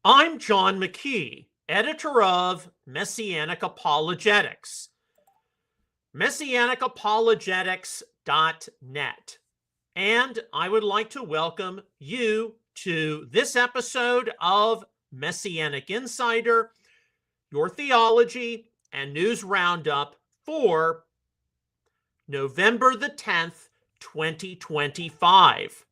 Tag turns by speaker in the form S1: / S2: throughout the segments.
S1: I'm John McKee, editor of Messianic Apologetics, Messianicapologetics.net. And I would like to welcome you to this episode of Messianic Insider, your theology and news roundup for November the 10th, 2025.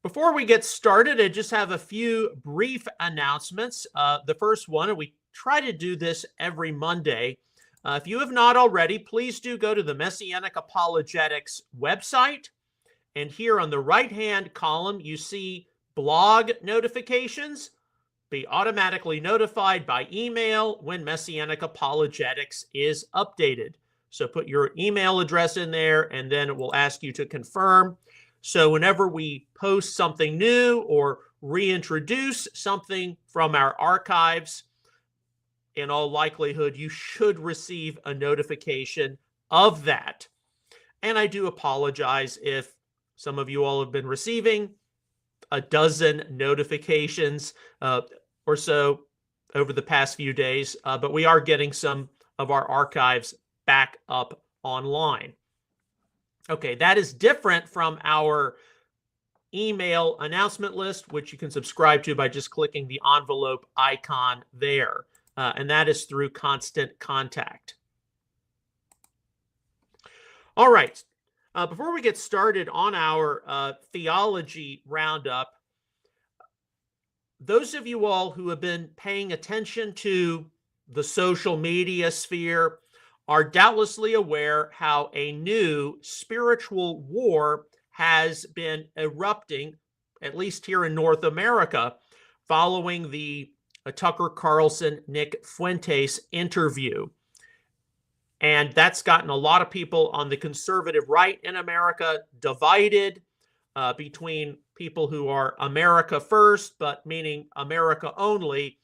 S1: Before we get started, I just have a few brief announcements. The first one, and we try to do this every Monday. If you have not already, please do go to the Messianic Apologetics website. And here on the right-hand column, you see blog notifications. Be automatically notified by email when Messianic Apologetics is updated. So put your email address in there, and then it will ask you to confirm. So whenever we post something new or reintroduce something from our archives, in all likelihood, you should receive a notification of that. And I do apologize if some of you all have been receiving a dozen notifications or so over the past few days, but we are getting some of our archives back up online. Okay, that is different from our email announcement list, which you can subscribe to by just clicking the envelope icon there. And that is through Constant Contact. All right, before we get started on our theology roundup, those of you all who have been paying attention to the social media sphere are doubtlessly aware how a new spiritual war has been erupting, at least here in North America, following the Tucker Carlson, Nick Fuentes interview. And that's gotten a lot of people on the conservative right in America divided between people who are America first, but meaning America only,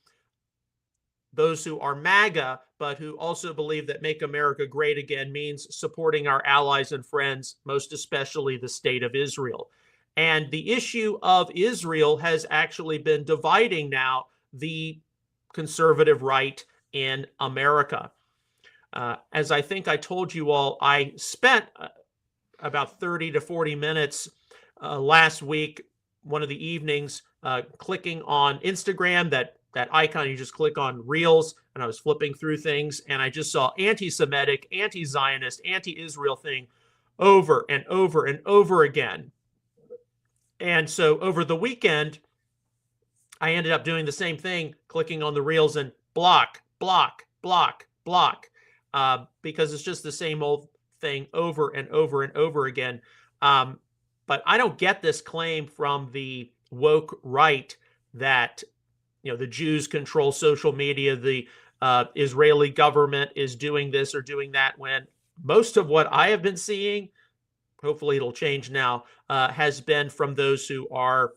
S1: those who are MAGA, but who also believe that Make America Great Again means supporting our allies and friends, most especially the state of Israel. And the issue of Israel has actually been dividing now the conservative right in America. As I think I told you all, I spent about 30 to 40 minutes last week, one of the evenings, clicking on Instagram, that icon you just click on Reels, and I was flipping through things, and I just saw anti-Semitic, anti-Zionist, anti-Israel thing over and over and over again. And so over the weekend, I ended up doing the same thing, clicking on the Reels and block, block, block, block, because it's just the same old thing over and over and over again. But I don't get this claim from the woke right that the Jews control social media, the Israeli government is doing this or doing that, when most of what I have been seeing, hopefully it'll change now, has been from those who are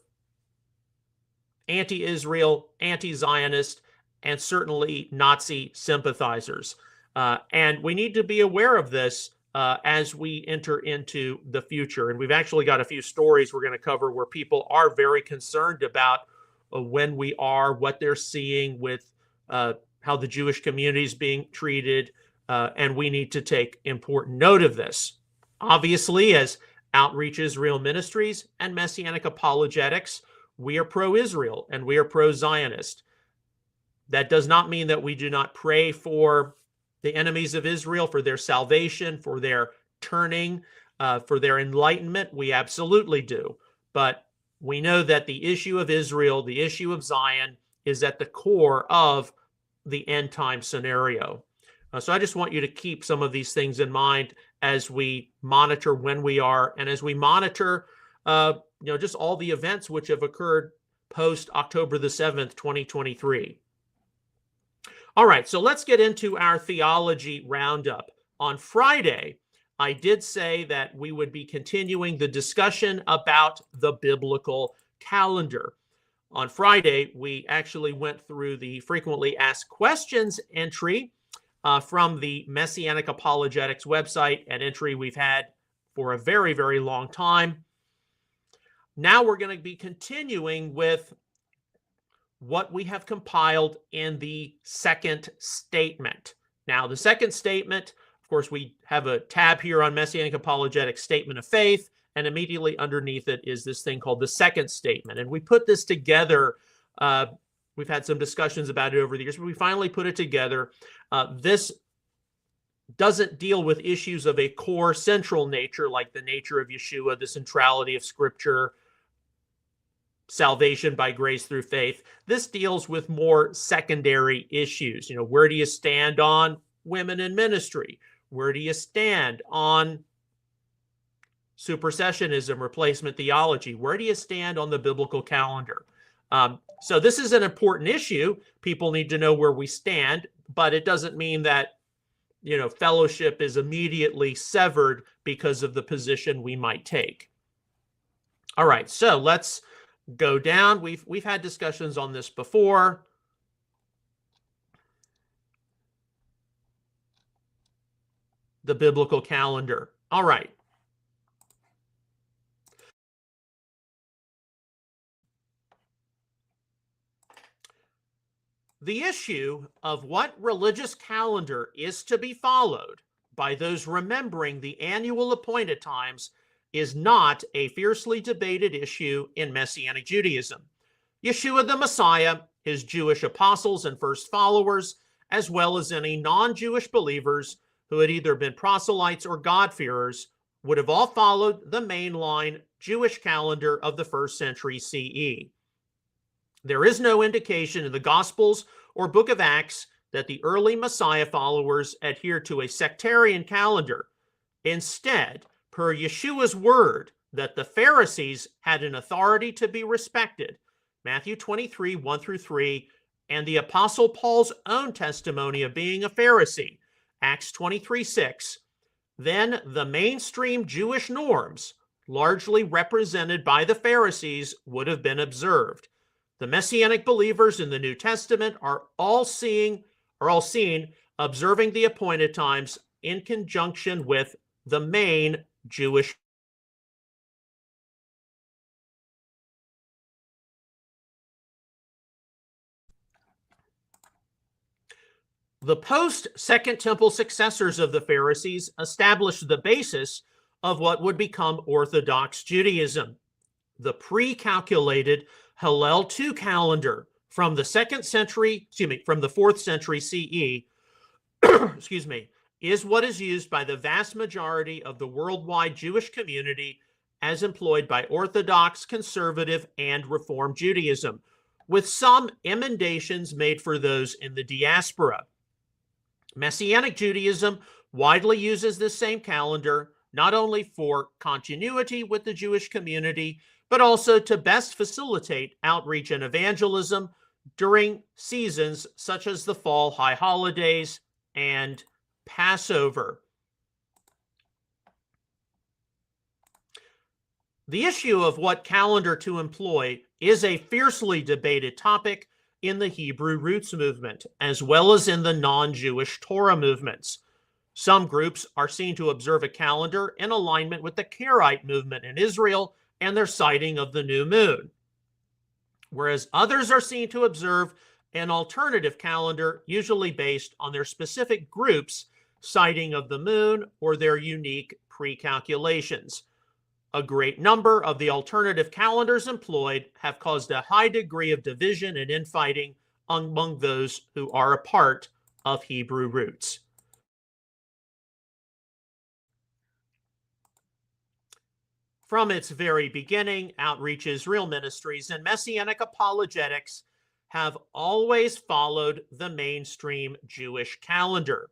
S1: anti-Israel, anti-Zionist, and certainly Nazi sympathizers. And we need to be aware of this as we enter into the future. And we've actually got a few stories we're going to cover where people are very concerned about when we are, what they're seeing with how the Jewish community is being treated, and we need to take important note of this. Obviously, as Outreach Israel Ministries and Messianic Apologetics, we are pro-Israel and we are pro-Zionist. That does not mean that we do not pray for the enemies of Israel, for their salvation, for their turning, for their enlightenment. We absolutely do. But we know that the issue of Israel, the issue of Zion, is at the core of the end time scenario. So I just want you to keep some of these things in mind as we monitor when we are, and as we monitor, just all the events which have occurred post October the 7th, 2023. All right, so let's get into our theology roundup. On Friday, I did say that we would be continuing the discussion about the biblical calendar. On Friday, we actually went through the frequently asked questions entry from the Messianic Apologetics website, an entry we've had for a very, very long time. Now we're going to be continuing with what we have compiled in the second statement. Now, the second statement, of course, we have a tab here on Messianic Apologetics Statement of Faith, and immediately underneath it is this thing called the second statement. And we put this together. We've had some discussions about it over the years, but we finally put it together. This doesn't deal with issues of a core central nature, like the nature of Yeshua, the centrality of Scripture, salvation by grace through faith. This deals with more secondary issues. Where do you stand on women in ministry? Where do you stand on supersessionism, replacement theology? Where do you stand on the biblical calendar? So this is an important issue. People need to know where we stand, but it doesn't mean that fellowship is immediately severed because of the position we might take. All right, so let's go down. We've had discussions on this before. The biblical calendar. All right. The issue of what religious calendar is to be followed by those remembering the annual appointed times is not a fiercely debated issue in Messianic Judaism. Yeshua the Messiah, his Jewish apostles and first followers, as well as any non-Jewish believers who had either been proselytes or God-fearers, would have all followed the mainline Jewish calendar of the 1st century CE. There is no indication in the Gospels or Book of Acts that the early Messiah followers adhered to a sectarian calendar. Instead, per Yeshua's word that the Pharisees had an authority to be respected, Matthew 23, 1 through 3, and the Apostle Paul's own testimony of being a Pharisee, Acts 23, 6, then the mainstream Jewish norms, largely represented by the Pharisees, would have been observed. The Messianic believers in the New Testament are all seen observing the appointed times in conjunction with the main Jewish. The post-Second Temple successors of the Pharisees established the basis of what would become Orthodox Judaism, the pre-calculated Hillel II calendar from the 4th century CE, is what is used by the vast majority of the worldwide Jewish community as employed by Orthodox, Conservative, and Reform Judaism, with some emendations made for those in the diaspora. Messianic Judaism widely uses this same calendar, not only for continuity with the Jewish community, but also to best facilitate outreach and evangelism during seasons such as the fall high holidays and Passover. The issue of what calendar to employ is a fiercely debated topic in the Hebrew Roots movement, as well as in the non-Jewish Torah movements. Some groups are seen to observe a calendar in alignment with the Karaite movement in Israel and their sighting of the new moon, whereas others are seen to observe an alternative calendar, usually based on their specific group's sighting of the moon or their unique pre-calculations. A great number of the alternative calendars employed have caused a high degree of division and infighting among those who are a part of Hebrew Roots. From its very beginning, Outreach Israel Ministries and Messianic Apologetics have always followed the mainstream Jewish calendar.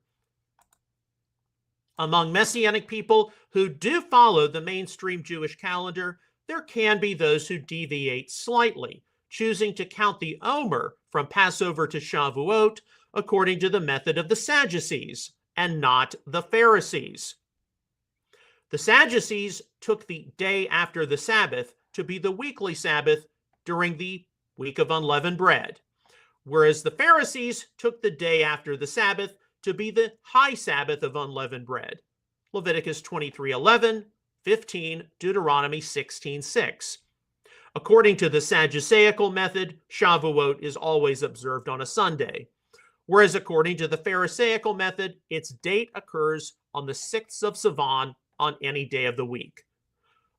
S1: Among Messianic people who do follow the mainstream Jewish calendar, there can be those who deviate slightly, choosing to count the Omer from Passover to Shavuot according to the method of the Sadducees and not the Pharisees. The Sadducees took the day after the Sabbath to be the weekly Sabbath during the week of unleavened bread, whereas the Pharisees took the day after the Sabbath to be the high Sabbath of unleavened bread. Leviticus 23:11, 15, Deuteronomy 16:6. According to the Sadduceical method, Shavuot is always observed on a Sunday, whereas according to the Pharisaical method, its date occurs on the 6th of Sivan on any day of the week.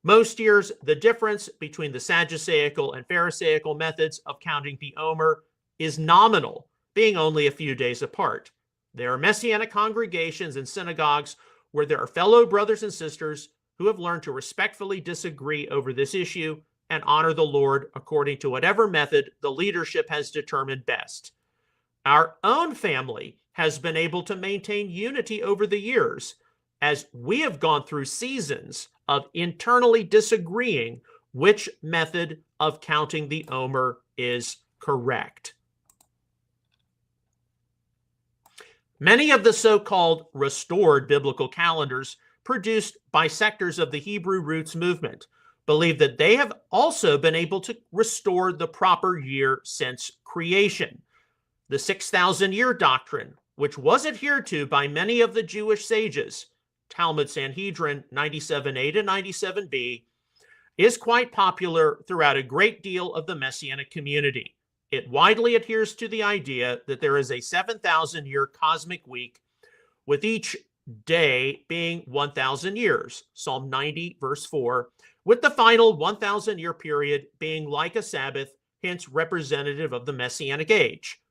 S1: Most years, the difference between the Sadduceical and Pharisaical methods of counting the Omer is nominal, being only a few days apart. There are Messianic congregations and synagogues where there are fellow brothers and sisters who have learned to respectfully disagree over this issue and honor the Lord according to whatever method the leadership has determined best. Our own family has been able to maintain unity over the years, as we have gone through seasons of internally disagreeing which method of counting the Omer is correct. Many of the so-called restored biblical calendars produced by sectors of the Hebrew roots movement believe that they have also been able to restore the proper year since creation. The 6,000-year doctrine, which was adhered to by many of the Jewish sages, Talmud Sanhedrin 97a to 97b, is quite popular throughout a great deal of the Messianic community. It widely adheres to the idea that there is a 7,000-year cosmic week, with each day being 1,000 years, Psalm 90, verse 4, with the final 1,000-year period being like a Sabbath, hence representative of the Messianic age.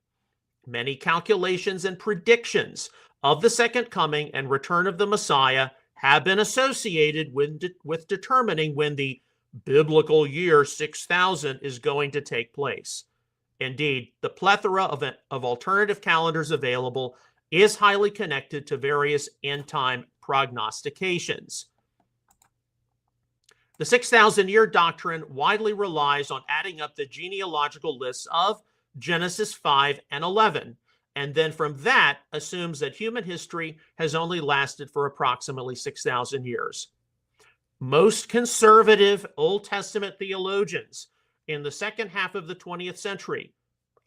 S1: Many calculations and predictions of the second coming and return of the Messiah have been associated with determining when the biblical year 6,000 is going to take place. Indeed, the plethora of alternative calendars available is highly connected to various end-time prognostications. The 6,000-year doctrine widely relies on adding up the genealogical lists of Genesis 5 and 11, and then from that assumes that human history has only lasted for approximately 6,000 years. Most conservative Old Testament theologians in the second half of the 20th century,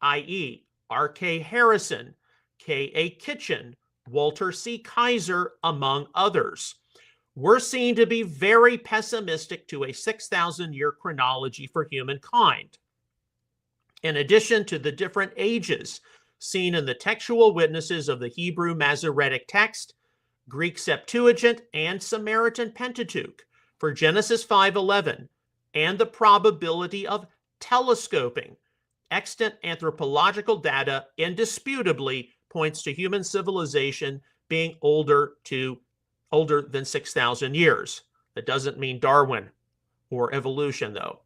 S1: i.e. R.K. Harrison, K.A. Kitchen, Walter C. Kaiser, among others, were seen to be very pessimistic to a 6,000-year chronology for humankind. In addition to the different ages seen in the textual witnesses of the Hebrew Masoretic text, Greek Septuagint, and Samaritan Pentateuch for Genesis 5:11, and the probability of telescoping, extant anthropological data indisputably points to human civilization being older than 6,000 years. That doesn't mean Darwin or evolution, though.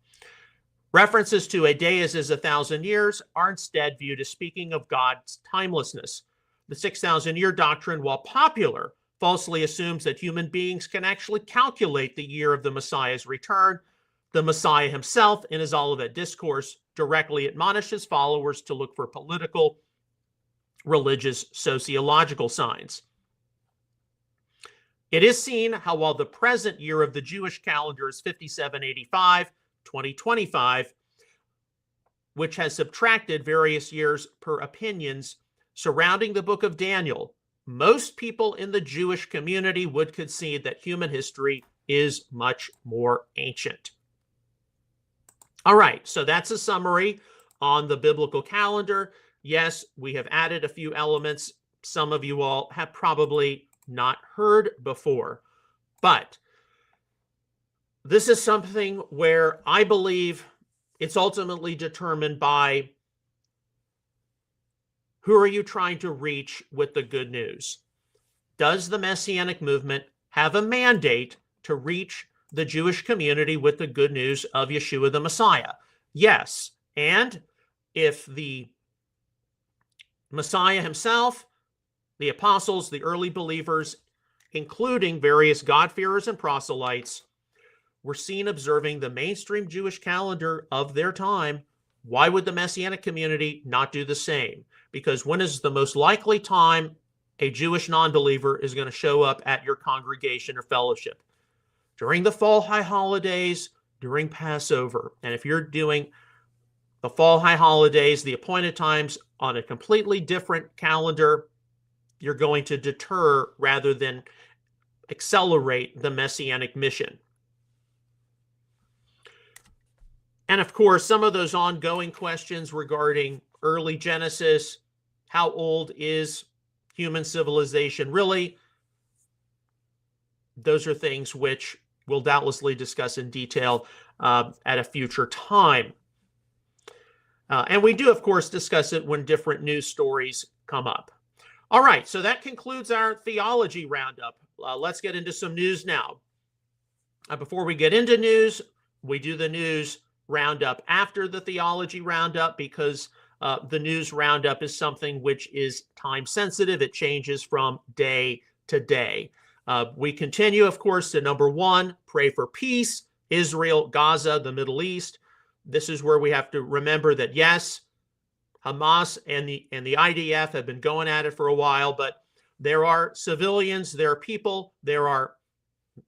S1: References to a day as 1,000 years are instead viewed as speaking of God's timelessness. The 6,000-year doctrine, while popular, falsely assumes that human beings can actually calculate the year of the Messiah's return. The Messiah himself, in his Olivet Discourse, directly admonishes followers to look for political, religious, sociological signs. It is seen how while the present year of the Jewish calendar is 5785, 2025, which has subtracted various years per opinions surrounding the book of Daniel, most people in the Jewish community would concede that human history is much more ancient. All right, so that's a summary on the biblical calendar. Yes, we have added a few elements some of you all have probably not heard before, but this is something where I believe it's ultimately determined by who are you trying to reach with the good news. Does the Messianic movement have a mandate to reach the Jewish community with the good news of Yeshua the Messiah? Yes. And if the Messiah himself, the apostles, the early believers, including various God-fearers and proselytes, were seen observing the mainstream Jewish calendar of their time, why would the Messianic community not do the same? Because when is the most likely time a Jewish non-believer is going to show up at your congregation or fellowship? During the fall high holidays, during Passover. And if you're doing the fall high holidays, the appointed times on a completely different calendar, you're going to deter rather than accelerate the Messianic mission. And of course, some of those ongoing questions regarding early Genesis, how old is human civilization really? Those are things which we'll doubtlessly discuss in detail at a future time. And we do, of course, discuss it when different news stories come up. All right, so that concludes our theology roundup. Let's get into some news now. Before we get into news, we do the news roundup after the theology roundup because the news roundup is something which is time sensitive. It changes from day to day. We continue, of course, to number one, pray for peace, Israel, Gaza, the Middle East. This is where we have to remember that, yes, Hamas and the IDF have been going at it for a while, but there are civilians, there are people,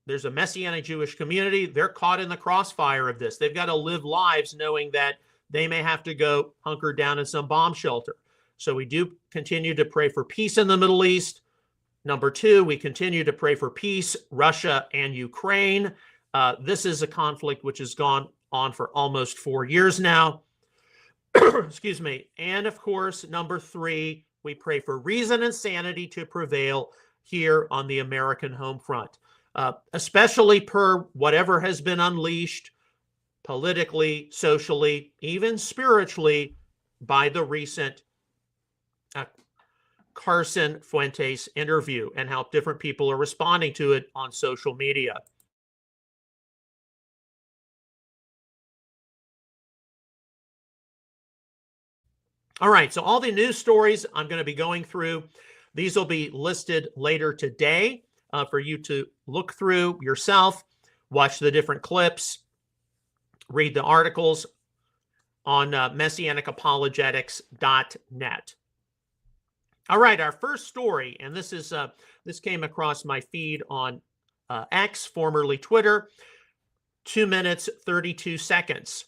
S1: there's a Messianic Jewish community. They're caught in the crossfire of this. They've got to live lives knowing that they may have to go hunker down in some bomb shelter. So we do continue to pray for peace in the Middle East. Number two, we continue to pray for peace, Russia and Ukraine. This is a conflict which has gone on for almost 4 years now. Excuse me. And of course, number three, we pray for reason and sanity to prevail here on the American home front, especially per whatever has been unleashed politically, socially, even spiritually by the recent Carson Fuentes interview and how different people are responding to it on social media. All right, so all the news stories I'm going to be going through, these will be listed later today for you to look through yourself, watch the different clips, read the articles on MessianicApologetics.net. All right, our first story, and this came across my feed on X, formerly Twitter, 2 minutes, 32 seconds.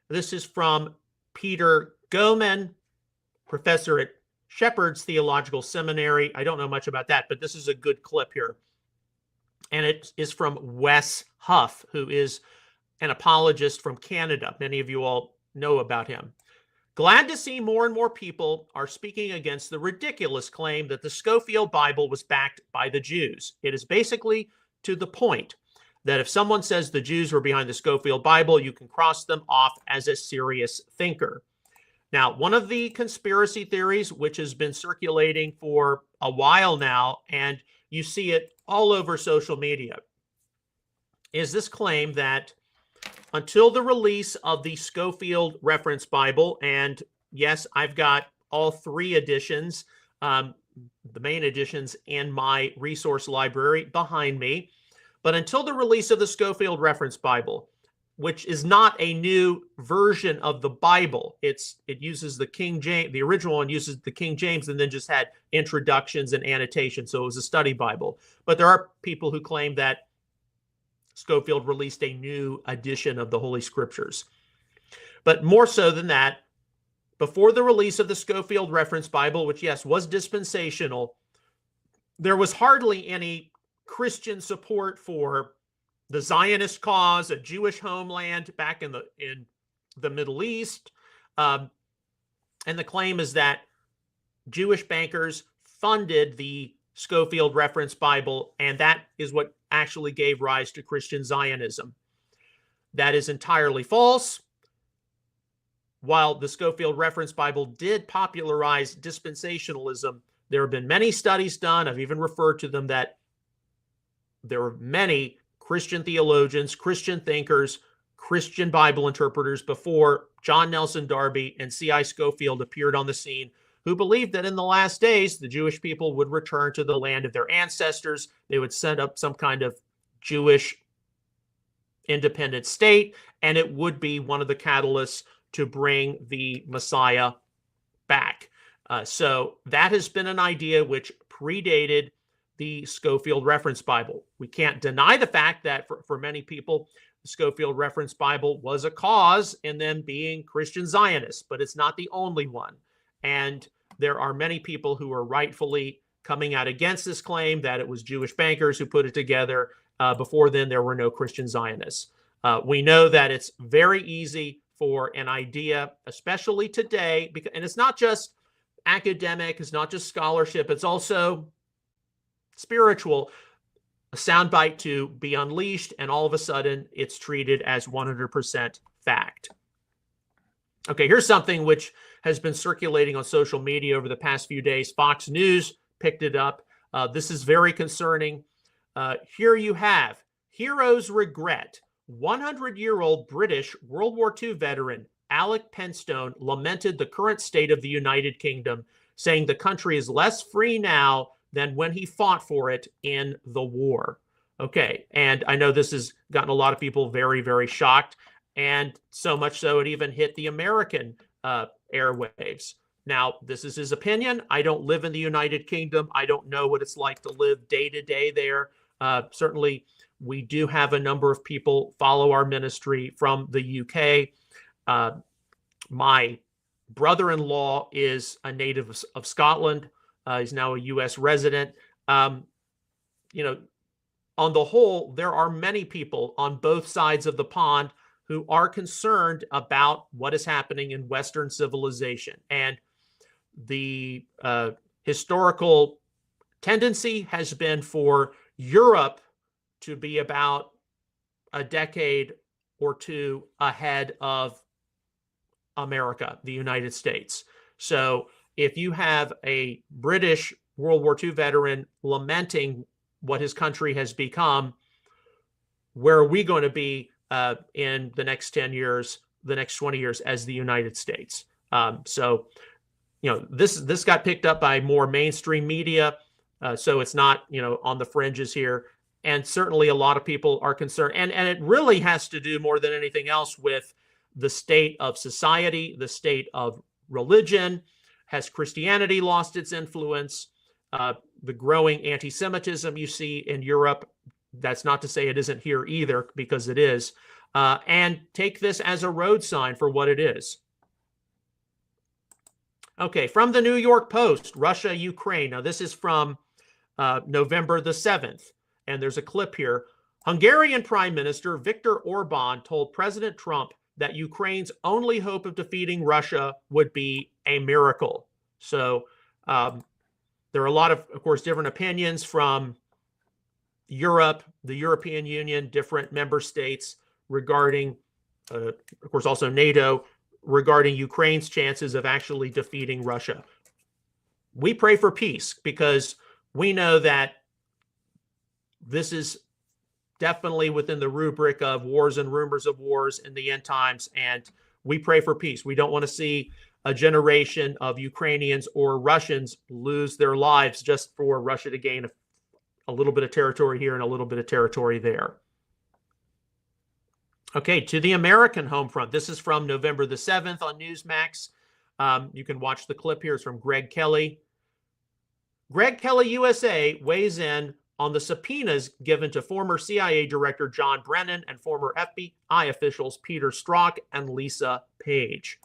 S1: This is from Peter Goman, professor at Shepherd's Theological Seminary. I don't know much about that, but this is a good clip here. And it is from Wes Huff, who is an apologist from Canada. Many of you all know about him. Glad to see more and more people are speaking against the ridiculous claim that the Scofield Bible was backed by the Jews. It is basically to the point that if someone says the Jews were behind the Scofield Bible, you can cross them off as a serious thinker. Now, one of the conspiracy theories, which has been circulating for a while now, and you see it all over social media, is this claim that until the release of the Scofield Reference Bible, and yes, I've got all 3 editions, the main editions in my resource library behind me, but until the release of the Scofield Reference Bible, which is not a new version of the Bible. It uses the King James, the original one uses the King James and then just had introductions and annotations. So it was a study Bible. But there are people who claim that Scofield released a new edition of the Holy Scriptures. But more so than that, before the release of the Scofield Reference Bible, which, yes, was dispensational, there was hardly any Christian support for the Zionist cause, a Jewish homeland back in the Middle East. And the claim is that Jewish bankers funded the Scofield Reference Bible, and that is what actually gave rise to Christian Zionism. That is entirely false. While the Scofield Reference Bible did popularize dispensationalism, there have been many studies done, I've even referred to them, that there were many Christian theologians, Christian thinkers, Christian Bible interpreters before John Nelson Darby and C.I. Scofield appeared on the scene, who believed that in the last days, the Jewish people would return to the land of their ancestors. They would set up some kind of Jewish independent state, and it would be one of the catalysts to bring the Messiah back. So that has been an idea which predated the Scofield Reference Bible. We can't deny the fact that for many people, the Scofield Reference Bible was a cause in them being Christian Zionists, but it's not the only one. And there are many people who are rightfully coming out against this claim that it was Jewish bankers who put it together. Before then, there were no Christian Zionists. We know that it's very easy for an idea, especially today, because, and it's not just academic, it's not just scholarship, it's also spiritual, a soundbite to be unleashed, and all of a sudden it's treated as 100% fact. Okay, here's something which has been circulating on social media over the past few days. Fox News picked it up. This is very concerning. Here you have heroes regret. 100-year-old British World War II veteran Alec Penstone lamented the current state of the United Kingdom, saying the country is less free now than when he fought for it in the war. Okay, and I know this has gotten a lot of people very, very shocked, and so much so it even hit the American airwaves. Now, this is his opinion. I don't live in the United Kingdom. I don't know what it's like to live day to day there. Certainly, we do have a number of people follow our ministry from the UK. My brother-in-law is a native of Scotland. He's now a U.S. resident. On the whole, there are many people on both sides of the pond who are concerned about what is happening in Western civilization. And the historical tendency has been for Europe to be about a decade or two ahead of America, the United States. So if you have a British World War II veteran lamenting what his country has become, where are we going to be in the next 10 years, the next 20 years as the United States? This got picked up by more mainstream media, so it's not, on the fringes here. And certainly a lot of people are concerned. And it really has to do more than anything else with the state of society, the state of religion. Has Christianity lost its influence? The growing anti-Semitism you see in Europe. That's not to say it isn't here either, because it is. And take this as a road sign for what it is. Okay, from the New York Post, Russia, Ukraine. Now, this is from November the 7th. And there's a clip here. Hungarian Prime Minister Viktor Orban told President Trump that Ukraine's only hope of defeating Russia would be a miracle. So there are a lot of course, different opinions from Europe, the European Union, different member states regarding, of course, also NATO, regarding Ukraine's chances of actually defeating Russia. We pray for peace because we know that this is definitely within the rubric of wars and rumors of wars in the end times, and we pray for peace. We don't want to see a generation of Ukrainians or Russians lose their lives just for Russia to gain a little bit of territory here and a little bit of territory there. Okay, to the American home front. This is from November the 7th on Newsmax. You can watch the clip here. It's from Greg Kelly. Greg Kelly USA weighs in on the subpoenas given to former CIA Director John Brennan and former FBI officials Peter Strzok and Lisa Page.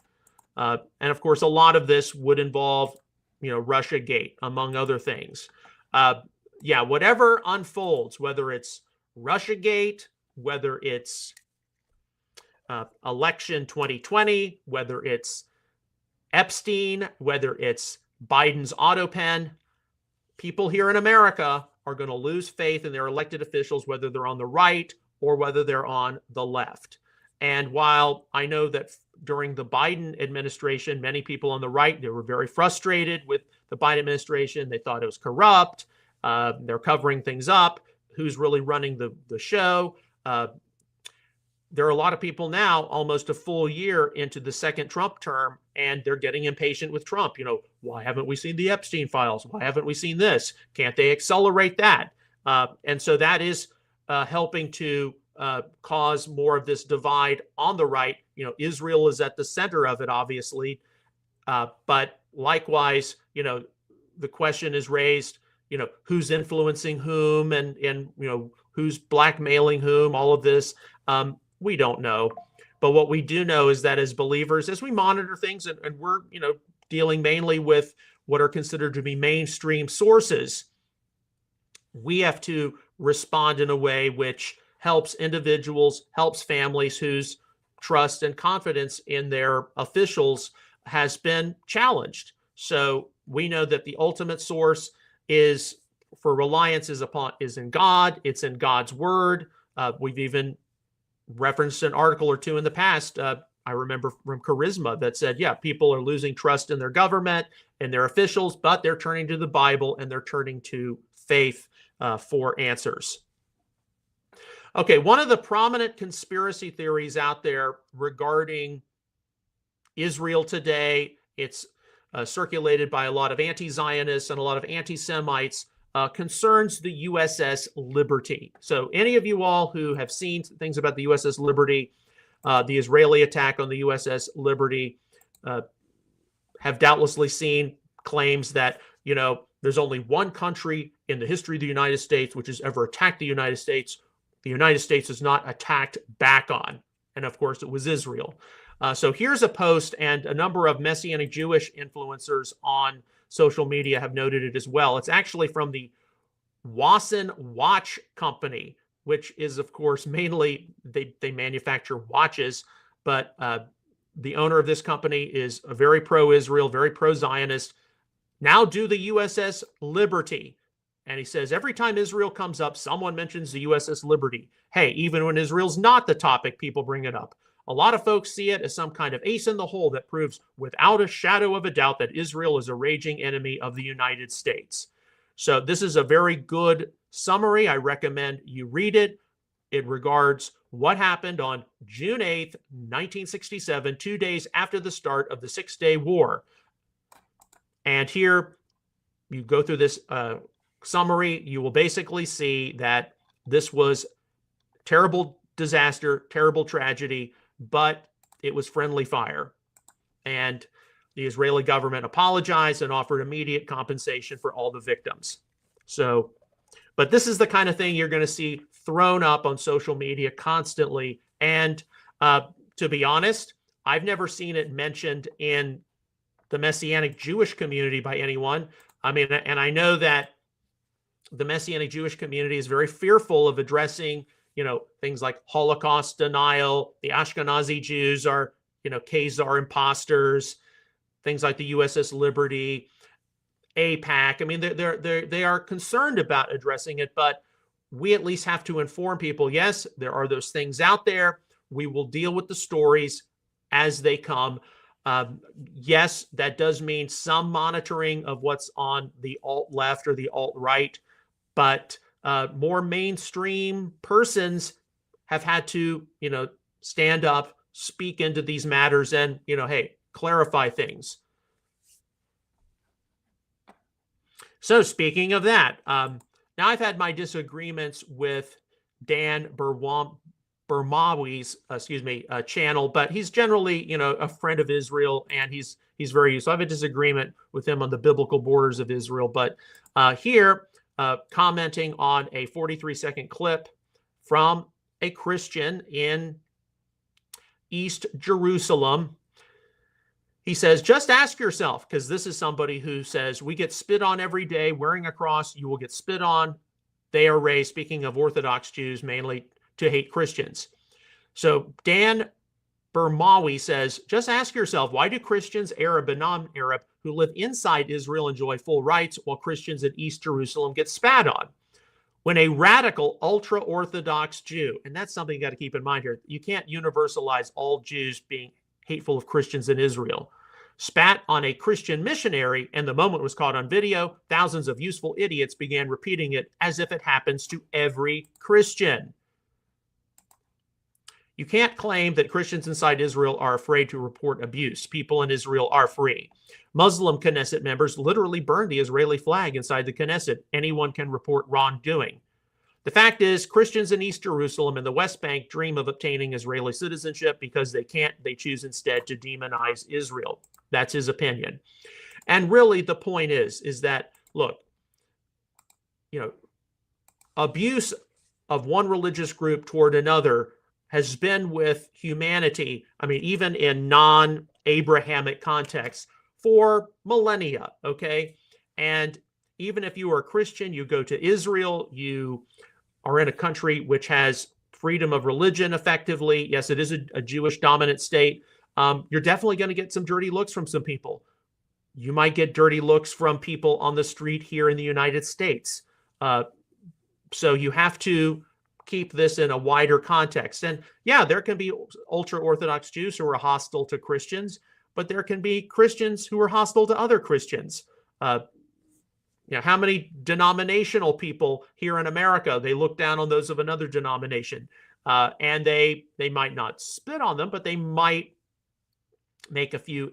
S1: And of course, a lot of this would involve, Russiagate, among other things. Whatever unfolds, whether it's Russiagate, whether it's election 2020, whether it's Epstein, whether it's Biden's auto pen, people here in America are going to lose faith in their elected officials, whether they're on the right or whether they're on the left. And while I know that during the Biden administration, many people on the right, they were very frustrated with the Biden administration. They thought it was corrupt. They're covering things up. Who's really running the show? There are a lot of people now, almost a full year into the second Trump term, and they're getting impatient with Trump. Why haven't we seen the Epstein files? Why haven't we seen this? Can't they accelerate that? And so that is helping to cause more of this divide on the right. Israel is at the center of it, obviously. But likewise, the question is raised, who's influencing whom and who's blackmailing whom, all of this. We don't know. But what we do know is that as believers, as we monitor things, and we're, dealing mainly with what are considered to be mainstream sources, we have to respond in a way which helps individuals, helps families whose trust and confidence in their officials has been challenged. So we know that the ultimate source is for reliance is in God. It's in God's word. We've even referenced an article or two in the past. I remember from Charisma that said, yeah, people are losing trust in their government and their officials, but they're turning to the Bible and they're turning to faith for answers. Okay, one of the prominent conspiracy theories out there regarding Israel today, it's circulated by a lot of anti-Zionists and a lot of anti-Semites, concerns the USS Liberty. So any of you all who have seen things about the USS Liberty, the Israeli attack on the USS Liberty, have doubtlessly seen claims that, you know, there's only one country in the history of the United States which has ever attacked the United States. The United States is not attacked back on. And of course, it was Israel. So here's a post, and a number of Messianic Jewish influencers on social media have noted it as well. It's actually from the Wasson Watch Company, which is, of course, mainly they manufacture watches, but the owner of this company is a very pro-Israel, very pro-Zionist. Now do the USS Liberty. And he says, every time Israel comes up, someone mentions the USS Liberty. Hey, even when Israel's not the topic, people bring it up. A lot of folks see it as some kind of ace in the hole that proves without a shadow of a doubt that Israel is a raging enemy of the United States. So this is a very good summary. I recommend you read it. It regards what happened on June 8th, 1967, 2 days after the start of the Six-Day War. And here you go through this summary, you will basically see that this was terrible disaster, terrible tragedy, but it was friendly fire. And the Israeli government apologized and offered immediate compensation for all the victims. So, but this is the kind of thing you're going to see thrown up on social media constantly. And to be honest, I've never seen it mentioned in the Messianic Jewish community by anyone. I mean, and I know that the Messianic Jewish community is very fearful of addressing, you know, things like Holocaust denial. The Ashkenazi Jews are, you know, Khazar imposters, things like the USS Liberty, AIPAC. I mean, they are concerned about addressing it, but we at least have to inform people, yes, there are those things out there. We will deal with the stories as they come. Yes, that does mean some monitoring of what's on the alt-left or the alt-right, but more mainstream persons have had to, you know, stand up, speak into these matters and, you know, hey, clarify things. So speaking of that, now I've had my disagreements with Dan Bermawi's, channel, but he's generally, you know, a friend of Israel, and he's very useful. I have a disagreement with him on the biblical borders of Israel, but here, commenting on a 43-second clip from a Christian in East Jerusalem, he says, just ask yourself, because this is somebody who says, we get spit on every day, wearing a cross, you will get spit on. They are raised, speaking of Orthodox Jews, mainly to hate Christians. So Dan Bermawi says, just ask yourself, why do Christians, Arab and non-Arab, who live inside Israel enjoy full rights, while Christians in East Jerusalem get spat on? When a radical, ultra-Orthodox Jew, and that's something you got to keep in mind here, you can't universalize all Jews being hateful of Christians in Israel, spat on a Christian missionary, and the moment was caught on video, thousands of useful idiots began repeating it as if it happens to every Christian. You can't claim that Christians inside Israel are afraid to report abuse. People in Israel are free. Muslim Knesset members literally burned the Israeli flag inside the Knesset. Anyone can report wrongdoing. The fact is, Christians in East Jerusalem and the West Bank dream of obtaining Israeli citizenship because they can't. They choose instead to demonize Israel. That's his opinion. And really, the point is that, look, you know, abuse of one religious group toward another has been with humanity, I mean, even in non-Abrahamic contexts, for millennia, okay? And even if you are a Christian, you go to Israel, you are in a country which has freedom of religion effectively. Yes, it is a Jewish dominant state. You're definitely going to get some dirty looks from some people. You might get dirty looks from people on the street here in the United States. So you have to keep this in a wider context. And yeah, there can be ultra-Orthodox Jews who are hostile to Christians, but there can be Christians who are hostile to other Christians. How many denominational people here in America, they look down on those of another denomination, and they might not spit on them, but they might make a few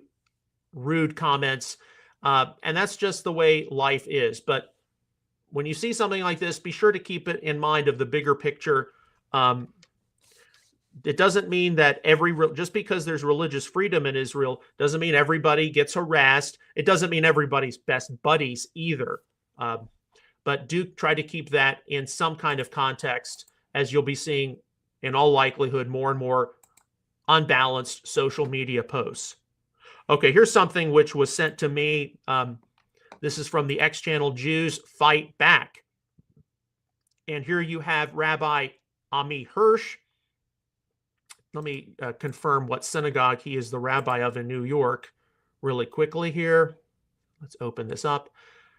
S1: rude comments, and that's just the way life is. But when you see something like this, be sure to keep it in mind of the bigger picture. It doesn't mean that just because there's religious freedom in Israel doesn't mean everybody gets harassed. It doesn't mean everybody's best buddies either. But do try to keep that in some kind of context, as you'll be seeing in all likelihood more and more unbalanced social media posts. Okay, here's something which was sent to me. This is from the X channel Jews Fight Back. And here you have Rabbi Ami Hirsch. Let me confirm what synagogue he is the rabbi of in New York really quickly here. Let's open this up.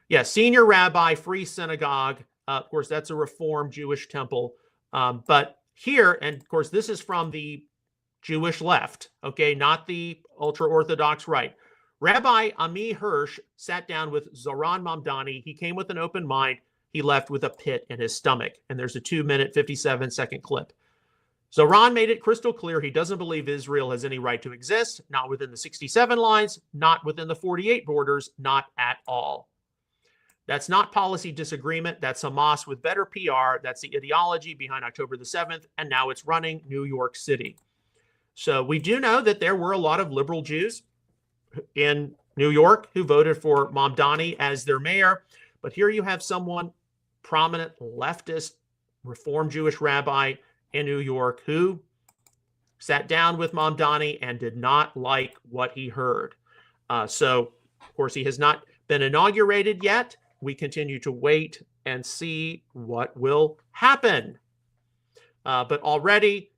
S1: Yeah, senior rabbi, Free Synagogue. Of course, that's a Reformed Jewish temple. But here, and of course, this is from the Jewish left, okay, not the ultra-Orthodox right. Rabbi Ami Hirsch sat down with Zoran Mamdani. He came with an open mind. He left with a pit in his stomach. And there's a 2-minute, 57-second clip. Zoran made it crystal clear he doesn't believe Israel has any right to exist, not within the 67 lines, not within the 48 borders, not at all. That's not policy disagreement. That's Hamas with better PR. That's the ideology behind October the 7th, and now it's running New York City. So we do know that there were a lot of liberal Jews in New York who voted for Mamdani as their mayor. But here you have someone, prominent leftist, Reformed Jewish rabbi in New York, who sat down with Mamdani and did not like what he heard. So, of course, he has not been inaugurated yet. We continue to wait and see what will happen. But already,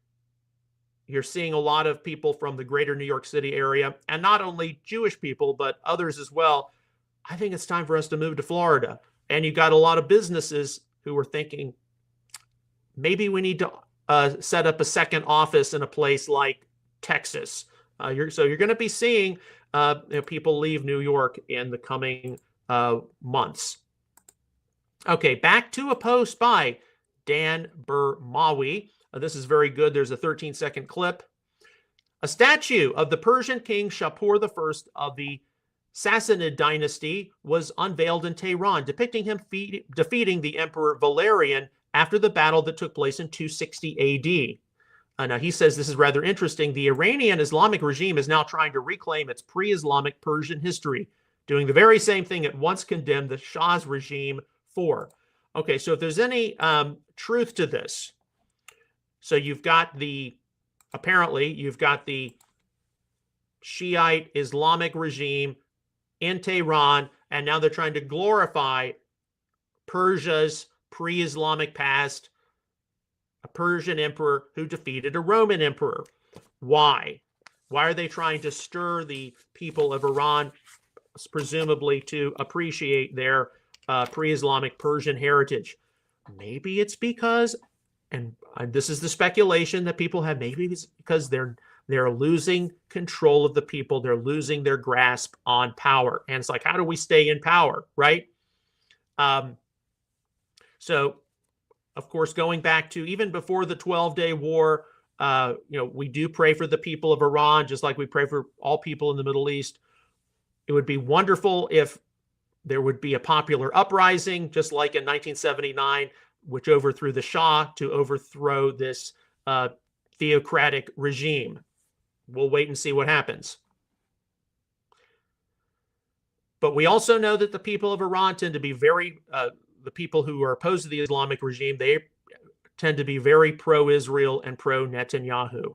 S1: you're seeing a lot of people from the greater New York City area, and not only Jewish people, but others as well. I think it's time for us to move to Florida. And you got a lot of businesses who are thinking, maybe we need to set up a second office in a place like Texas. So you're going to be seeing people leave New York in the coming months. Okay, back to a post by Dan Burmawi. This is very good. There's a 13-second clip. A statue of the Persian king Shapur I of the Sassanid dynasty was unveiled in Tehran, depicting him defeating the Emperor Valerian after the battle that took place in 260 AD. Now, he says this is rather interesting. The Iranian Islamic regime is now trying to reclaim its pre-Islamic Persian history, doing the very same thing it once condemned the Shah's regime for. Okay, so if there's any truth to this, so apparently you've got the Shiite Islamic regime in Tehran, and now they're trying to glorify Persia's pre-Islamic past, a Persian emperor who defeated a Roman emperor. Why? Why are they trying to stir the people of Iran, presumably to appreciate their pre-Islamic Persian heritage? Maybe it's because, and this is the speculation that people have, maybe it's because they're losing control of the people. They're losing their grasp on power. And it's like, how do we stay in power, right? So, of course, going back to even before the 12-day war, we do pray for the people of Iran, just like we pray for all people in the Middle East. It would be wonderful if there would be a popular uprising, just like in 1979, which overthrew the Shah to overthrow this theocratic regime. We'll wait and see what happens. But we also know that the people of Iran tend to be the people who are opposed to the Islamic regime, they tend to be very pro-Israel and pro-Netanyahu.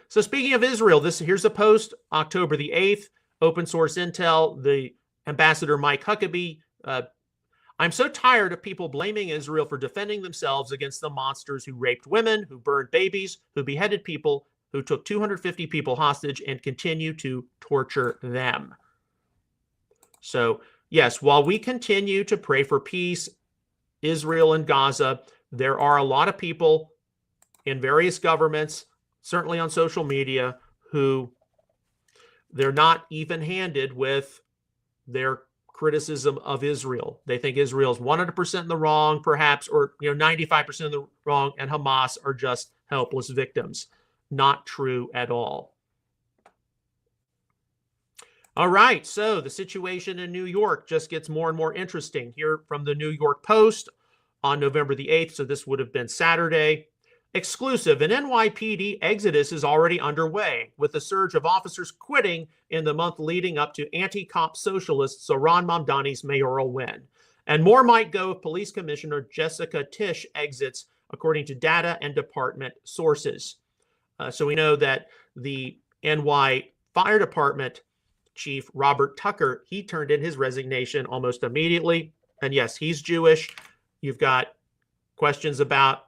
S1: So speaking of Israel, here's a post, October the 8th, open source intel, the Ambassador Mike Huckabee. I'm so tired of people blaming Israel for defending themselves against the monsters who raped women, who burned babies, who beheaded people, who took 250 people hostage and continue to torture them. So, yes, while we continue to pray for peace, Israel and Gaza, there are a lot of people in various governments, certainly on social media, who they're not even-handed with their criticism of Israel. They think Israel's 100% in the wrong, perhaps, or 95% in the wrong, and Hamas are just helpless victims. Not true at all. All right, so the situation in New York just gets more and more interesting. Here from the New York Post on November the 8th, so this would have been Saturday. Exclusive, an NYPD exodus is already underway, with a surge of officers quitting in the month leading up to anti-cop socialist Zohran Mamdani's mayoral win. And more might go if Police Commissioner Jessica Tisch exits, according to data and department sources. So we know that the NY Fire Department Chief Robert Tucker, he turned in his resignation almost immediately. And yes, he's Jewish. You've got questions about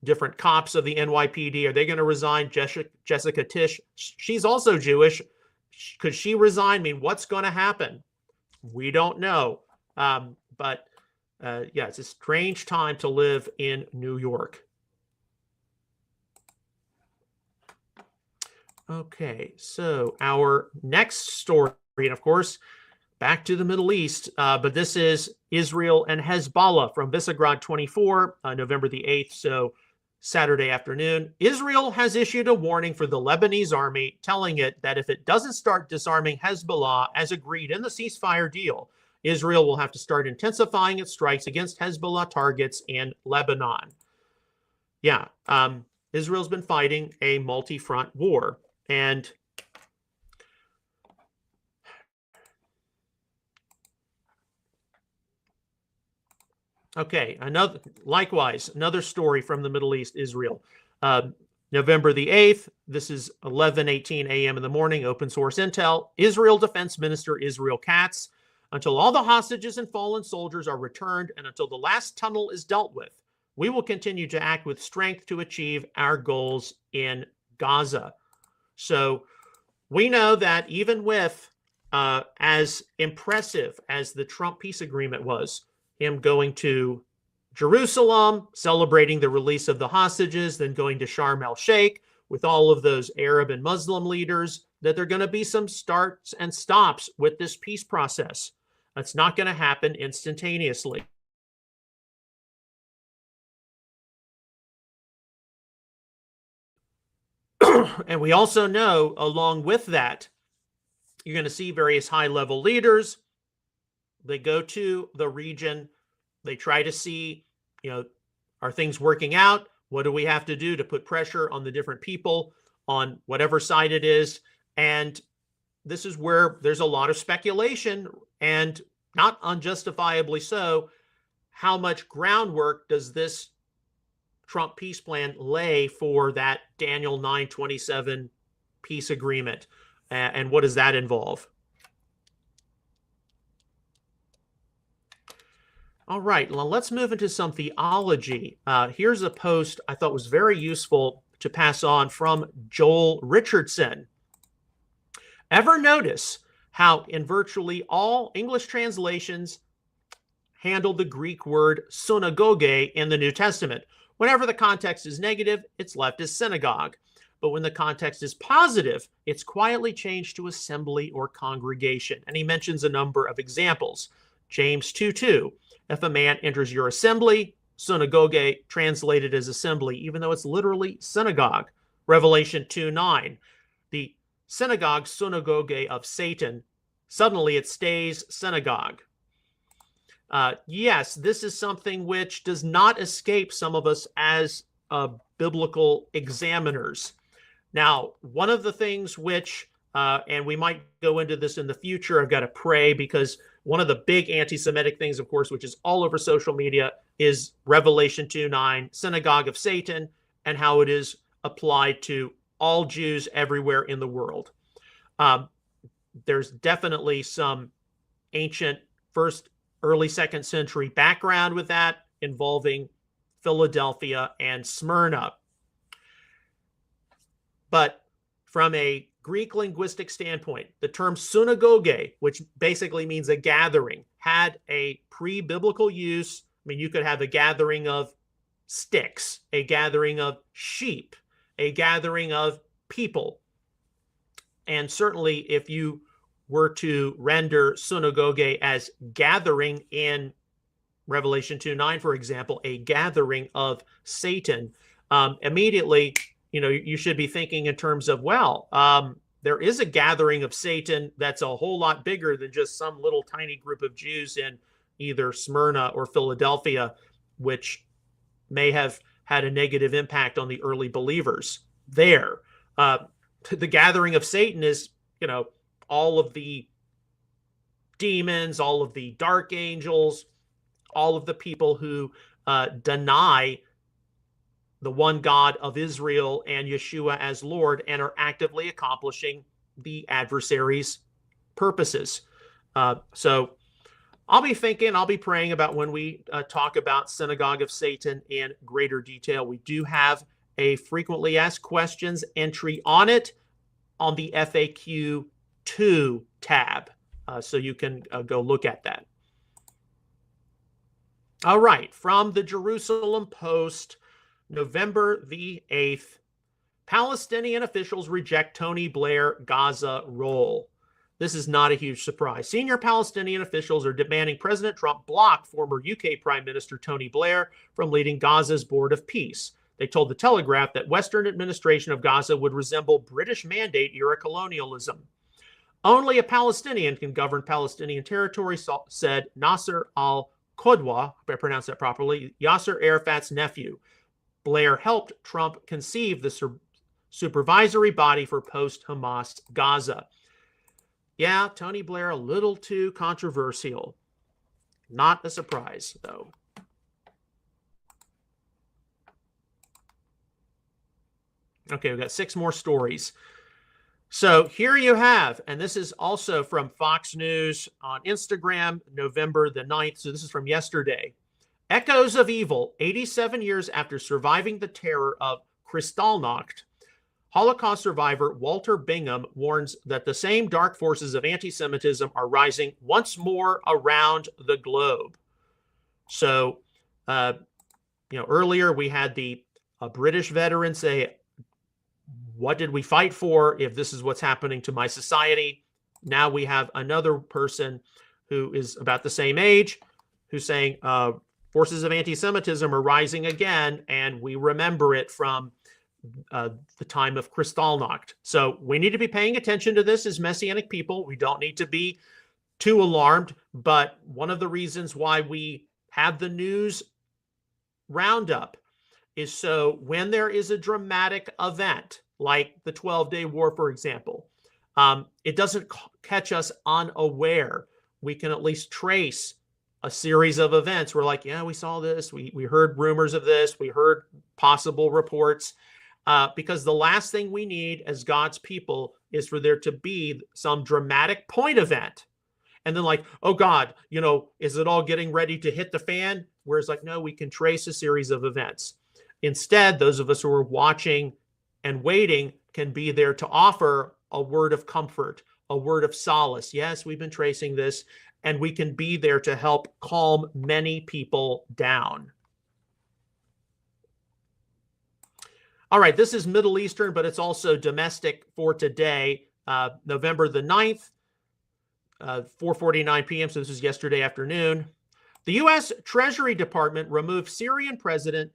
S1: different cops of the NYPD. Are they going to resign? Jessica Tisch, she's also Jewish. Could she resign? I mean, what's going to happen? We don't know. But yeah, it's a strange time to live in New York. Okay, so our next story, and of course, back to the Middle East, but this is Israel and Hezbollah from Visegrad 24, November the 8th, so Saturday afternoon. Israel has issued a warning for the Lebanese army, telling it that if it doesn't start disarming Hezbollah as agreed in the ceasefire deal, Israel will have to start intensifying its strikes against Hezbollah targets in Lebanon. Yeah, Israel's been fighting a multi-front war. And okay, another story from the Middle East, Israel. November the 8th, this is 11:18 a.m. in the morning, open source intel. Israel Defense Minister Israel Katz, until all the hostages and fallen soldiers are returned and until the last tunnel is dealt with, we will continue to act with strength to achieve our goals in Gaza. So we know that even with, as impressive as the Trump peace agreement was, him going to Jerusalem, celebrating the release of the hostages, then going to Sharm el-Sheikh with all of those Arab and Muslim leaders, that there are going to be some starts and stops with this peace process. That's not going to happen instantaneously. And we also know, along with that, you're going to see various high-level leaders. They go to the region. They try to see, are things working out? What do we have to do to put pressure on the different people on whatever side it is? And this is where there's a lot of speculation, and not unjustifiably so. How much groundwork does this Trump peace plan lay for that Daniel 9:27 peace agreement? And what does that involve? All right, well, let's move into some theology. Here's a post I thought was very useful to pass on from Joel Richardson. Ever notice how in virtually all English translations handle the Greek word synagoge in the New Testament? Whenever the context is negative, it's left as synagogue. But when the context is positive, it's quietly changed to assembly or congregation. And he mentions a number of examples. James 2:2, if a man enters your assembly, synagoge, translated as assembly, even though it's literally synagogue. Revelation 2:9, the synagogue of Satan, suddenly it stays synagogue. Yes, this is something which does not escape some of us as biblical examiners. Now, one of the things which, and we might go into this in the future, I've got to pray, because one of the big anti-Semitic things, of course, which is all over social media, is Revelation 2:9, synagogue of Satan, and how it is applied to all Jews everywhere in the world. There's definitely some ancient First early second century background with that, involving Philadelphia and Smyrna. But from a Greek linguistic standpoint, the term synagoge, which basically means a gathering, had a pre-biblical use. I mean, you could have a gathering of sticks, a gathering of sheep, a gathering of people. And certainly if you were to render synagoge as gathering in Revelation 2:9, for example, a gathering of Satan, immediately, you should be thinking in terms of, well, there is a gathering of Satan that's a whole lot bigger than just some little tiny group of Jews in either Smyrna or Philadelphia, which may have had a negative impact on the early believers there. The gathering of Satan is, all of the demons, all of the dark angels, all of the people who deny the one God of Israel and Yeshua as Lord and are actively accomplishing the adversary's purposes. So I'll be praying about when we talk about Synagogue of Satan in greater detail. We do have a frequently asked questions entry on it on the FAQ 2 tab. So you can go look at that. All right, from the Jerusalem Post, November the 8th, Palestinian officials reject Tony Blair Gaza role. This is not a huge surprise. Senior Palestinian officials are demanding President Trump block former UK Prime Minister Tony Blair from leading Gaza's Board of Peace. They told The Telegraph that Western administration of Gaza would resemble British Mandate-era colonialism. Only a Palestinian can govern Palestinian territory, said Nasser al-Qudwa, if I pronounce that properly, Yasser Arafat's nephew. Blair helped Trump conceive the supervisory body for post-Hamas Gaza. Yeah, Tony Blair, a little too controversial. Not a surprise, though. Okay, we've got 6 more stories. So here you have, and this is also from Fox News on Instagram, November the 9th. So this is from yesterday. Echoes of evil, 87 years after surviving the terror of Kristallnacht, Holocaust survivor Walter Bingham warns that the same dark forces of anti-Semitism are rising once more around the globe. So, earlier we had a British veteran say, what did we fight for if this is what's happening to my society? Now we have another person who is about the same age who's saying forces of anti-Semitism are rising again, and we remember it from the time of Kristallnacht. So we need to be paying attention to this as Messianic people. We don't need to be too alarmed, but one of the reasons why we have the news roundup is so when there is a dramatic event, like the 12-day war, for example, it doesn't catch us unaware. We can at least trace a series of events. We're like, yeah, we saw this. We heard rumors of this. We heard possible reports. Because the last thing we need as God's people is for there to be some dramatic point event. And then like, oh God, is it all getting ready to hit the fan? Whereas like, no, we can trace a series of events. Instead, those of us who are watching and waiting can be there to offer a word of comfort, a word of solace. Yes, we've been tracing this, and we can be there to help calm many people down. All right, this is Middle Eastern, but it's also domestic for today, November the 9th, 4:49 p.m., so this is yesterday afternoon. The U.S. Treasury Department removed Syrian President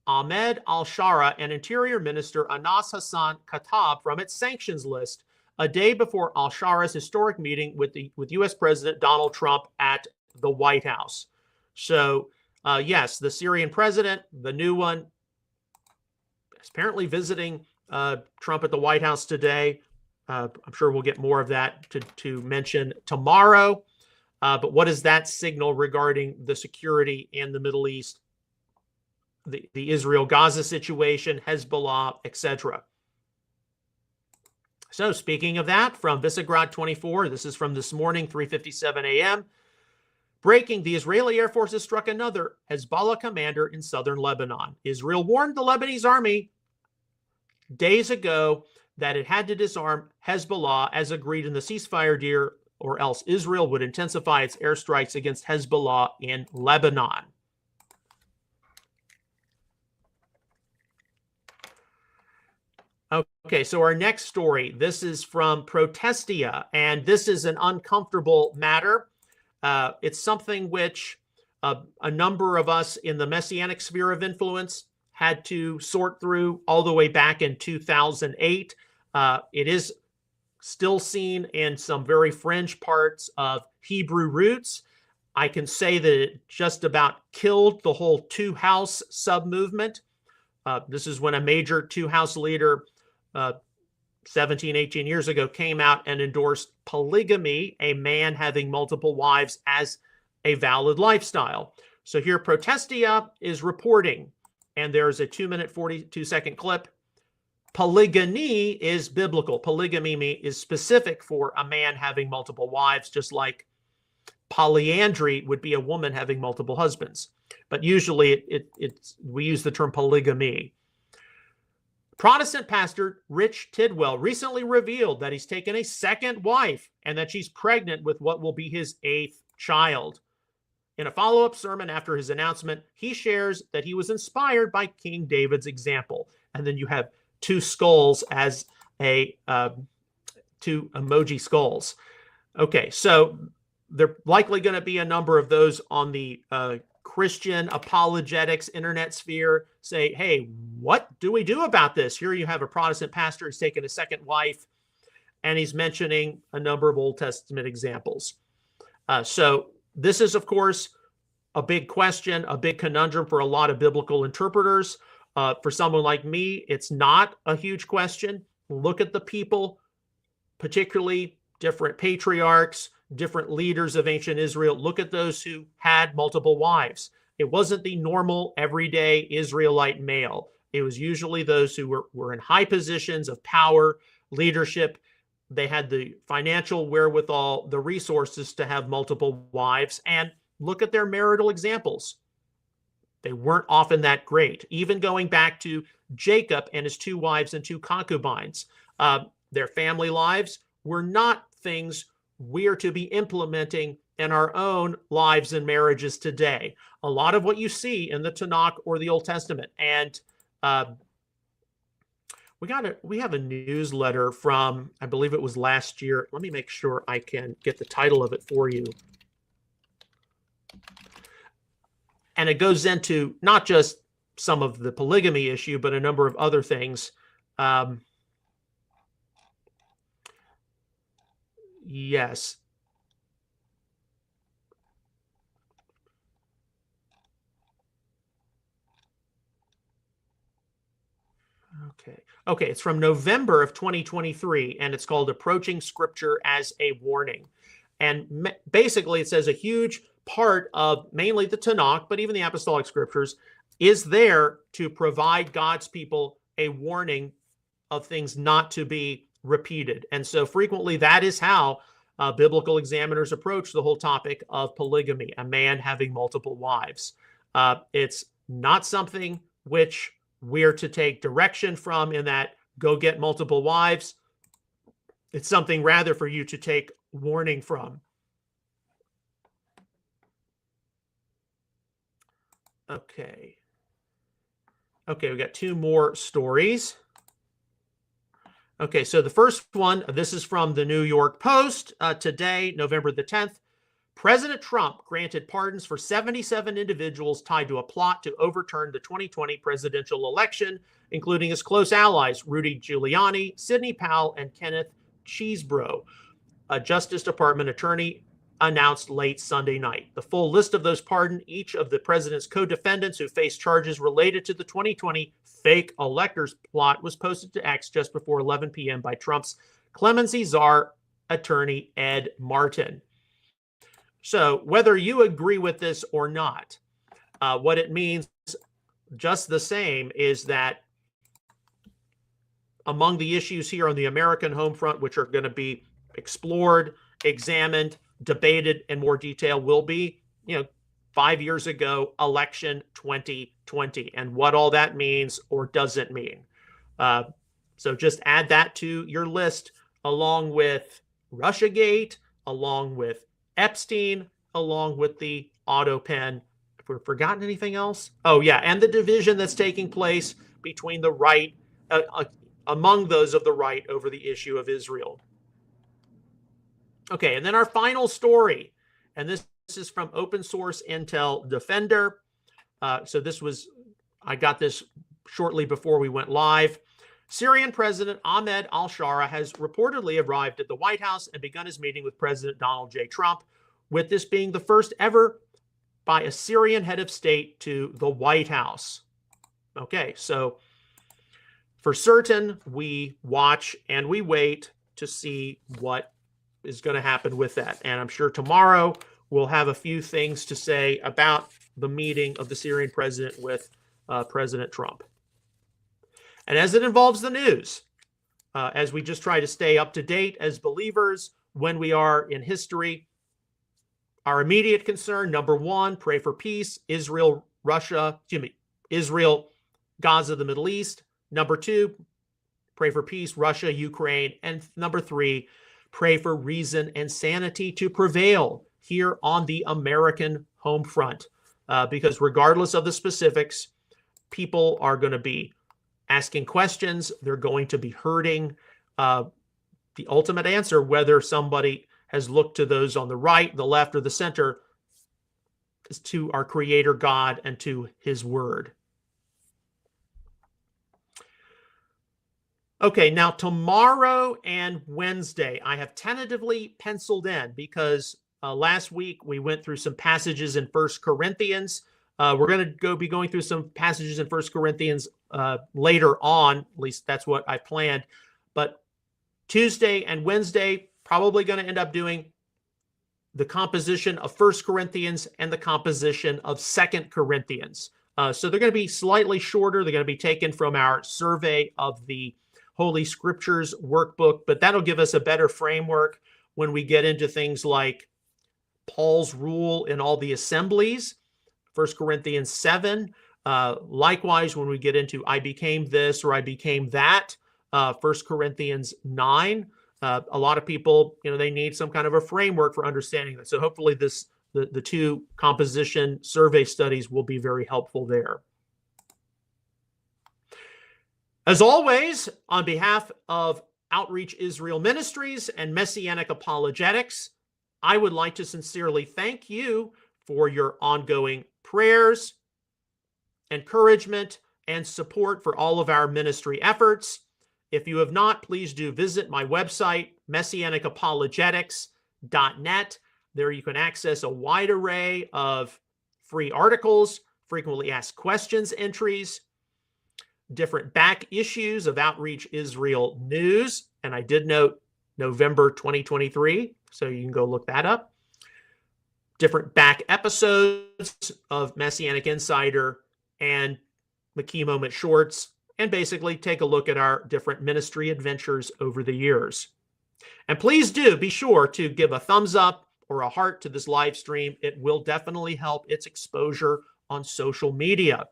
S1: Ahmed al-Shara and Interior Minister Anas Hassan Khattab from its sanctions list a day before al-Shara's historic meeting with U.S. President Donald Trump at the White House. So, yes, the Syrian president, the new one, is apparently visiting Trump at the White House today. I'm sure we'll get more of that to mention tomorrow. But what does that signal regarding the security in the Middle East, the Israel-Gaza situation, Hezbollah, etc.? So speaking of that, from Visegrad 24, this is from this morning, 3:57 a.m., Breaking, the Israeli Air Force has struck another Hezbollah commander in southern Lebanon. Israel warned the Lebanese army days ago that it had to disarm Hezbollah as agreed in the ceasefire deal, or else Israel would intensify its airstrikes against Hezbollah in Lebanon. Okay, so our next story, this is from Protestia, and this is an uncomfortable matter. It's something which a number of us in the Messianic sphere of influence had to sort through all the way back in 2008. It is still seen in some very fringe parts of Hebrew roots. I can say that it just about killed the whole two-house sub-movement. This is when a major two-house leader 17, 18 years ago came out and endorsed polygamy, a man having multiple wives, as a valid lifestyle. So here Protestia is reporting, and there's a 2-minute, 42-second clip. Polygamy is biblical. Polygamy is specific for a man having multiple wives, just like polyandry would be a woman having multiple husbands. But usually we use the term polygamy. Protestant pastor Rich Tidwell recently revealed that he's taken a second wife and that she's pregnant with what will be his 8th child. In a follow-up sermon after his announcement, he shares that he was inspired by King David's example. And then you have 2 skulls as a 2 emoji skulls. Okay, so there are likely going to be a number of those on the Christian apologetics internet sphere say, hey, what do we do about this? Here you have a Protestant pastor who's taken a second wife, and he's mentioning a number of Old Testament examples. So this is, of course, a big question, a big conundrum for a lot of biblical interpreters. For someone like me, it's not a huge question. Look at the people, particularly different patriarchs, different leaders of ancient Israel. Look at those who had multiple wives. It wasn't the normal, everyday Israelite male. It was usually those who were in high positions of power, leadership. They had the financial wherewithal, the resources to have multiple wives. And look at their marital examples. They weren't often that great. Even going back to Jacob and his 2 wives and 2 concubines, their family lives were not things we are to be implementing in our own lives and marriages today. A lot of what you see in the Tanakh or the Old Testament. And we have a newsletter from, I believe it was last year. Let me make sure I can get the title of it for you. And it goes into not just some of the polygamy issue, but a number of other things. Yes. Okay, it's from November of 2023, and it's called Approaching Scripture as a Warning. And basically, it says a huge part of mainly the Tanakh, but even the Apostolic Scriptures, is there to provide God's people a warning of things not to be repeated. And so frequently that is how biblical examiners approach the whole topic of polygamy, a man having multiple wives. It's not something which we're to take direction from in that go get multiple wives. It's something rather for you to take warning from. Okay, we got 2 more stories. Okay, so the first one, this is from the New York Post today, November the 10th. President Trump granted pardons for 77 individuals tied to a plot to overturn the 2020 presidential election, including his close allies, Rudy Giuliani, Sidney Powell, and Kenneth Chesebro. A Justice Department attorney announced late Sunday night. The full list of those pardoned, each of the president's co-defendants who faced charges related to the 2020 fake electors plot, was posted to X just before 11 p.m. by Trump's clemency czar attorney Ed Martin. So whether you agree with this or not, what it means just the same is that among the issues here on the American home front, which are going to be explored, examined, debated in more detail, will be 5 years ago, election 2020, and what all that means or doesn't mean. So just add that to your list, along with Russiagate, along with Epstein, along with the auto pen. If we've forgotten anything else, oh yeah, and the division that's taking place between the right, among those of the right, over the issue of Israel. Okay, and then our final story, and this is from Open Source Intel Defender. So I got this shortly before we went live. Syrian President Ahmed al-Shara has reportedly arrived at the White House and begun his meeting with President Donald J. Trump, with this being the first ever by a Syrian head of state to the White House. Okay, so for certain, we watch and we wait to see what is going to happen with that. And I'm sure tomorrow we'll have a few things to say about the meeting of the Syrian president with President Trump. And as it involves the news, as we just try to stay up to date as believers when we are in history, our immediate concern, number one, pray for peace, Israel, Gaza, the Middle East. Number two, pray for peace, Russia, Ukraine. And number three, pray for reason and sanity to prevail here on the American home front. Because regardless of the specifics, people are going to be asking questions. They're going to be hurting. The ultimate answer, whether somebody has looked to those on the right, the left, or the center, is to our Creator God and to His Word. Okay, now tomorrow and Wednesday, I have tentatively penciled in because last week we went through some passages in 1 Corinthians. We're going to be going through some passages in 1 Corinthians later on. At least that's what I planned. But Tuesday and Wednesday, probably going to end up doing the composition of 1 Corinthians and the composition of 2 Corinthians. So they're going to be slightly shorter. They're going to be taken from our survey of the Holy Scriptures workbook, but that'll give us a better framework when we get into things like Paul's rule in all the assemblies, 1 Corinthians 7. Likewise, when we get into I became this or I became that, 1 Corinthians 9. A lot of people, they need some kind of a framework for understanding that. So hopefully the two composition survey studies will be very helpful there. As always, on behalf of Outreach Israel Ministries and Messianic Apologetics, I would like to sincerely thank you for your ongoing prayers, encouragement, and support for all of our ministry efforts. If you have not, please do visit my website, messianicapologetics.net. There you can access a wide array of free articles, frequently asked questions entries, different back issues of Outreach Israel News. And I did note November 2023, so you can go look that up. Different back episodes of Messianic Insider and McKee Moment Shorts, and basically take a look at our different ministry adventures over the years. And please do be sure to give a thumbs up or a heart to this live stream. It will definitely help its exposure on social media.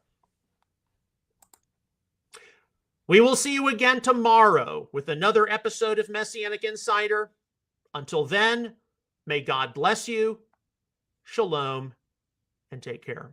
S1: We will see you again tomorrow with another episode of Messianic Insider. Until then, may God bless you. Shalom, and take care.